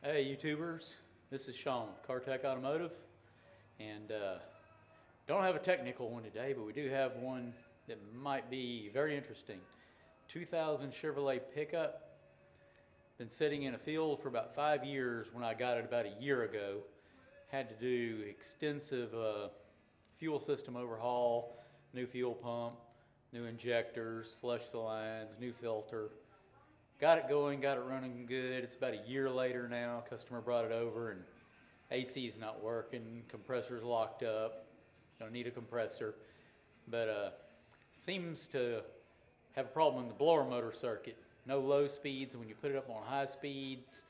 Hey YouTubers, this is Sean with CarTech Automotive, and don't have a technical one today, but we do have one that might be very interesting. 2000 Chevrolet pickup, been sitting in a field for about 5 years when I got it about a year ago. Had to do extensive fuel system overhaul, new fuel pump, new injectors, flush the lines, new filter. Got it going, got it running good. It's about a year later now. Customer brought it over and AC's not working, compressor's locked up. Gonna need a compressor. But seems to have a problem in the blower motor circuit. No low speeds, and when you put it up on high speeds,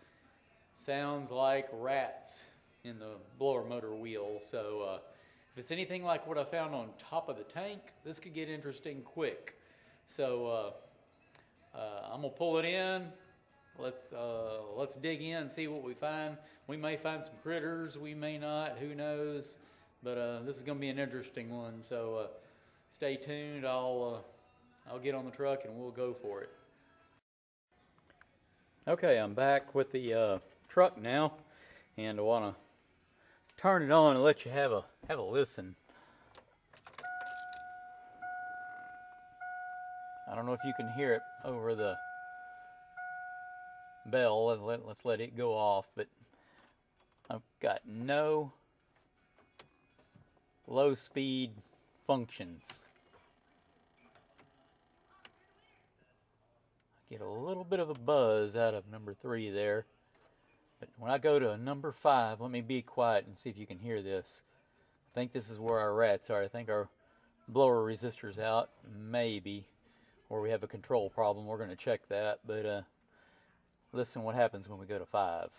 sounds like rats in the blower motor wheel. So if it's anything like what I found on top of the tank, this could get interesting quick. So I'm gonna pull it in. Let's dig in and see what we find. We may find some critters, we may not, who knows. But this is gonna be an interesting one. So stay tuned. I'll get on the truck and we'll go for it. Okay, I'm back with the truck now, and I want to turn it on and let you have a listen. I don't know if you can hear it over the bell. Let's let it go off, but I've got no low speed functions. I get a little bit of a buzz out of number 3 there, but when I go to number 5, let me be quiet and see if you can hear this. I think this is where our rats are. I think our blower resistor's out, maybe. Or we have a control problem. We're going to check that, but listen what happens when we go to 5.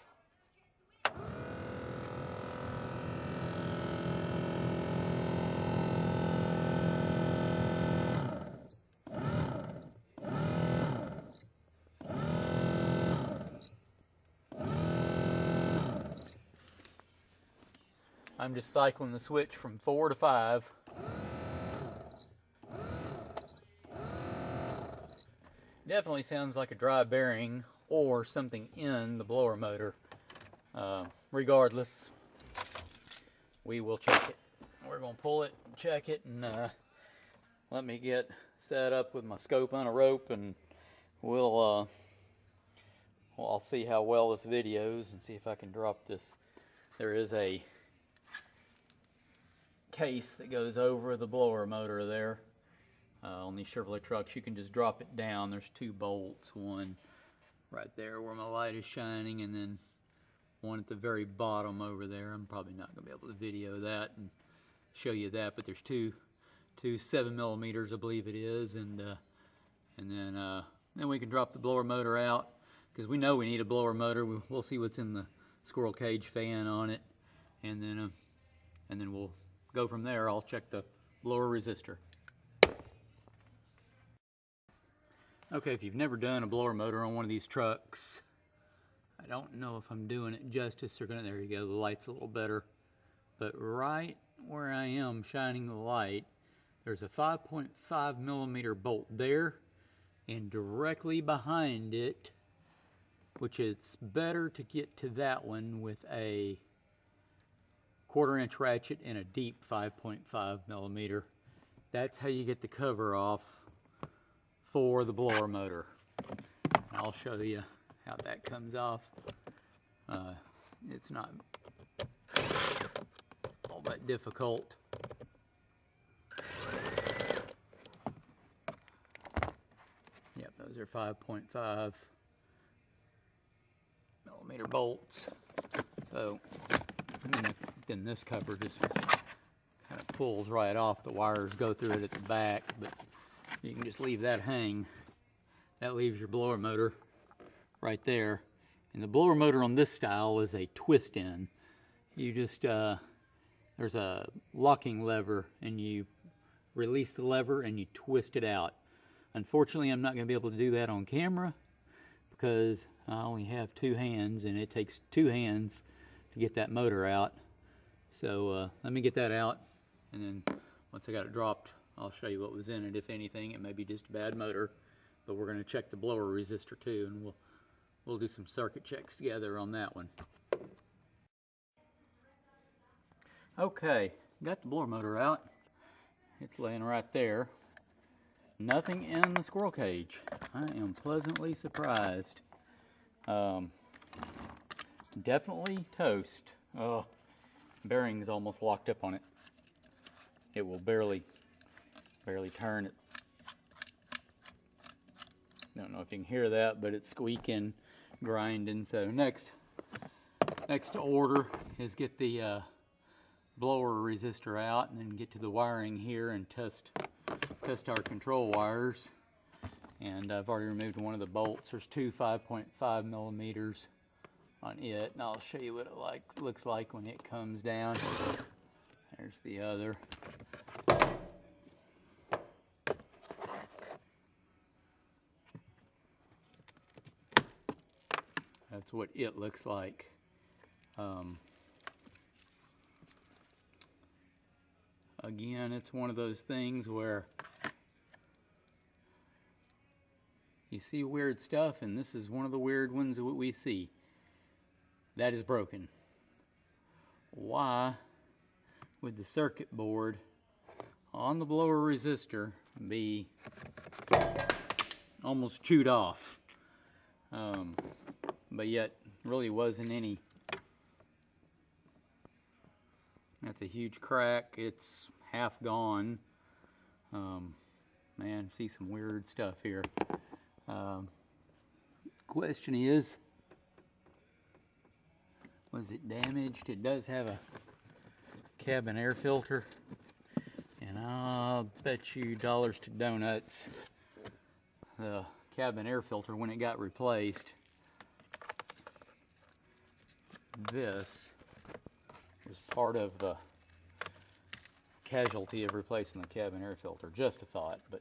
I'm just cycling the switch from 4 to 5. Definitely sounds like a dry bearing or something in the blower motor. Regardless, we will check it. We're going to pull it and check it, and let me get set up with my scope on a rope, and I'll see how well this videos and see if I can drop this. There is a case that goes over the blower motor there. On these Chevrolet trucks, you can just drop it down. There's 2 bolts, one right there where my light is shining, and then one at the very bottom over there. I'm probably not going to be able to video that and show you that, but there's two 7mm, I believe it is, and then we can drop the blower motor out, because we know we need a blower motor. We'll see what's in the squirrel cage fan on it, and then we'll go from there. I'll check the blower resistor. Okay, if you've never done a blower motor on one of these trucks, I don't know if I'm doing it justice. There you go, the light's a little better. But right where I am shining the light, there's a 5.5mm bolt there, and directly behind it, which it's better to get to that one with a 1/4-inch ratchet and a deep 5.5mm. That's how you get the cover off for the blower motor. I'll show you how that comes off. It's not all that difficult. Yep, those are 5.5mm bolts. So then this cover just kind of pulls right off. The wires go through it at the back, but you can just leave that hang. That leaves your blower motor right there. And the blower motor on this style is a twist in. You just, there's a locking lever, and you release the lever and you twist it out. Unfortunately, I'm not going to be able to do that on camera because I only have 2 hands, and it takes 2 hands to get that motor out. So let me get that out, and then once I got it dropped, I'll show you what was in it. If anything, it may be just a bad motor, but we're going to check the blower resistor too, and we'll do some circuit checks together on that one. Okay, got the blower motor out. It's laying right there. Nothing in the squirrel cage. I am pleasantly surprised. Definitely toast. Oh, bearing's almost locked up on it. It will barely turn it. Don't know if you can hear that, but it's squeaking, grinding. So next to order is get the blower resistor out, and then get to the wiring here and test our control wires. And I've already removed one of the bolts. There's two 5.5 millimeters on it, and I'll show you what it looks like when it comes down. There's the other. That's what it looks like. Again, it's one of those things where you see weird stuff, and this is one of the weird ones that we see. That is broken. Why would the circuit board on the blower resistor be almost chewed off? But yet really wasn't any. That's a huge crack. It's half gone. Man, see some weird stuff here. Question is, was it damaged? It does have a cabin air filter, and I'll bet you dollars to donuts the cabin air filter, when it got replaced, this is part of the casualty of replacing the cabin air filter. Just a thought, but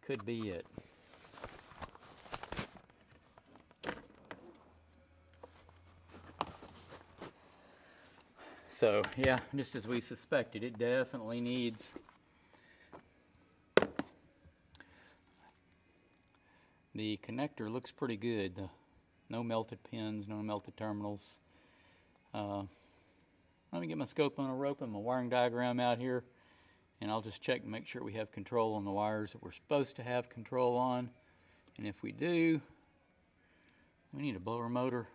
could be it. So yeah, just as we suspected, it definitely needs the connector. Looks pretty good. No melted pins, no melted terminals. Let me get my scope on a rope and my wiring diagram out here, and I'll just check and make sure we have control on the wires that we're supposed to have control on. And if we do, we need a blower motor.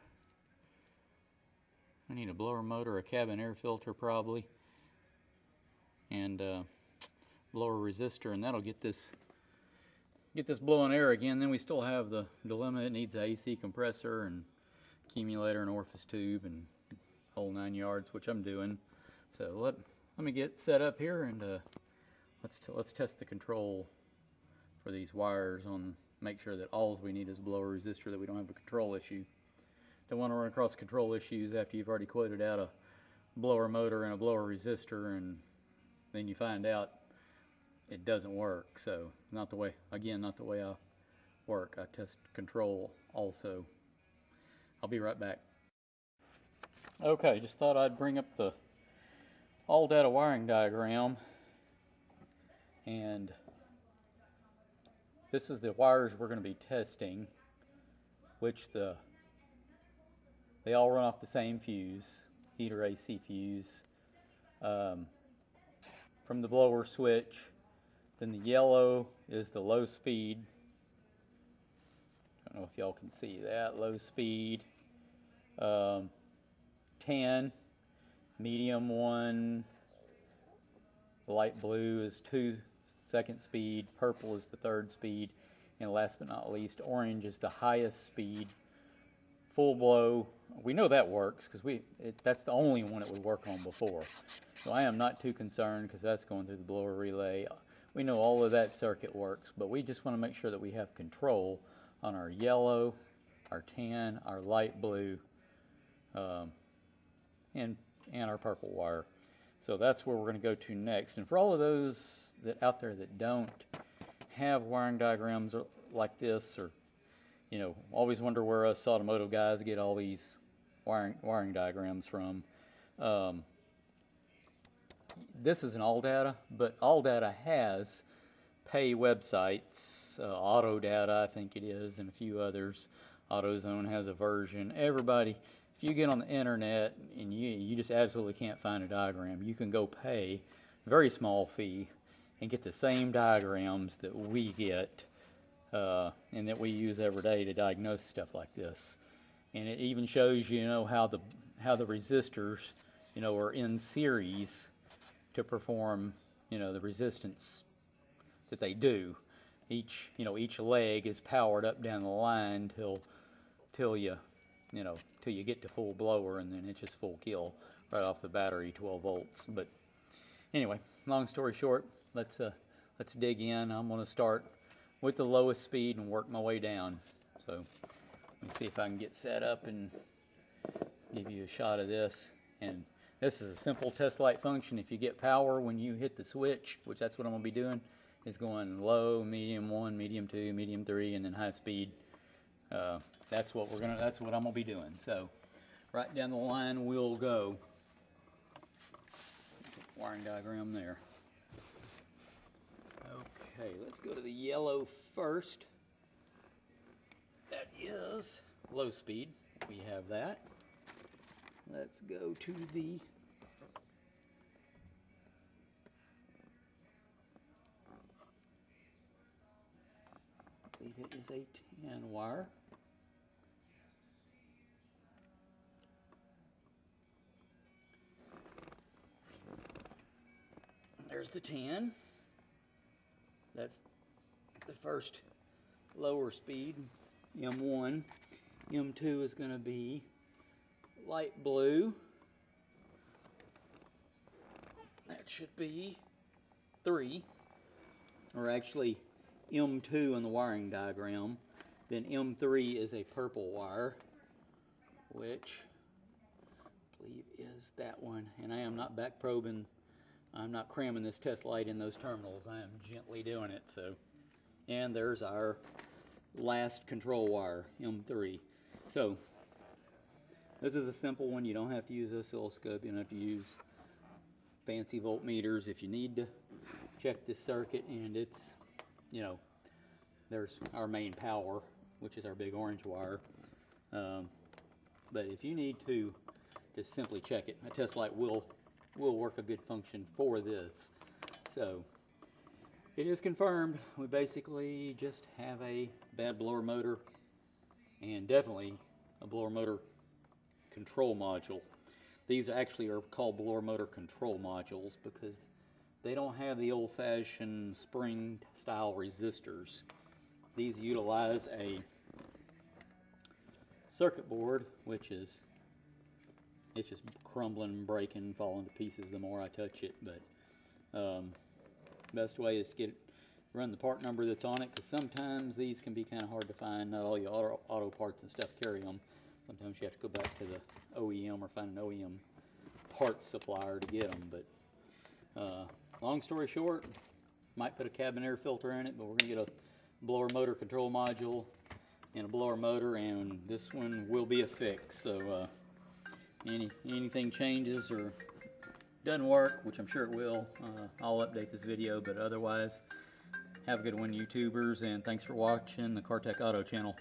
I need a blower motor, a cabin air filter probably, and blower resistor, and that'll get this blowing air again. Then we still have the dilemma. It needs an AC compressor and accumulator and orifice tube and whole 9 yards, which I'm doing. So let me get set up here, and let's test the control for these wires on. Make sure that all we need is a blower resistor, that we don't have a control issue. Don't want to run across control issues after you've already quoted out a blower motor and a blower resistor, and then you find out it doesn't work. So not the way I work. I test control also. I'll be right back. Okay, just thought I'd bring up the all data wiring diagram, and this is the wires we're going to be testing, which they all run off the same fuse, heater AC fuse, from the blower switch. Then the yellow is the low speed. I don't know if y'all can see that. Low speed. 10, medium 1, light blue is 2 second speed, purple is the 3rd speed, and last but not least, orange is the highest speed. Full blow, we know that works because that's the only one it would work on before. So I am not too concerned because that's going through the blower relay. We know all of that circuit works, but we just want to make sure that we have control on our yellow, our tan, our light blue, and our purple wire. So that's where we're going to go to next. And for all of those that out there that don't have wiring diagrams like this, or always wonder where us automotive guys get all these wiring diagrams from. This is an AllData, but AllData has pay websites, AutoData I think it is, and a few others, AutoZone has a version. Everybody, if you get on the internet and you just absolutely can't find a diagram, you can go pay a very small fee and get the same diagrams that we get and that we use every day to diagnose stuff like this. And it even shows how the resistors are in series to perform the resistance that they do. Each leg is powered up down the line till you get to full blower, and then it's just full kill right off the battery, 12 volts. But anyway, long story short, let's dig in. I'm going to start with the lowest speed and work my way down. So let me see if I can get set up and give you a shot of this. And this is a simple test light function. If you get power when you hit the switch, which that's what I'm going to be doing, is going low, medium 1, medium 2, medium 3, and then high speed. That's what I'm gonna be doing. So right down the line we'll go. Wiring diagram there. Okay, let's go to the yellow first. That is low speed. We have that. Let's go to the I believe it is a 10 wire. There's the 10. That's the first lower speed, M1. M2 is going to be light blue. That should be 3, or actually M2 in the wiring diagram. Then M3 is a purple wire, which I believe is that one. And I am not back probing. I'm not cramming this test light in those terminals. I am gently doing it. So, and there's our last control wire, M3. So this is a simple one. You don't have to use an oscilloscope. You don't have to use fancy voltmeters. If you need to check this circuit, and it's, there's our main power, which is our big orange wire. But if you need to just simply check it, a test light will work a good function for this. So it is confirmed. We basically just have a bad blower motor, and definitely a blower motor control module. These actually are called blower motor control modules because they don't have the old-fashioned spring style resistors. These utilize a circuit board, which is, it's just crumbling, breaking, falling to pieces the more I touch it. But best way is to run the part number that's on it, because sometimes these can be kind of hard to find. Not all your auto parts and stuff carry them. Sometimes you have to go back to the OEM or find an OEM parts supplier to get them. But long story short, might put a cabin air filter in it, but we're going to get a blower motor control module and a blower motor, and this one will be a fix. So anything changes or doesn't work, which I'm sure it will, I'll update this video. But otherwise, have a good one, YouTubers, and thanks for watching the CarTech Auto channel.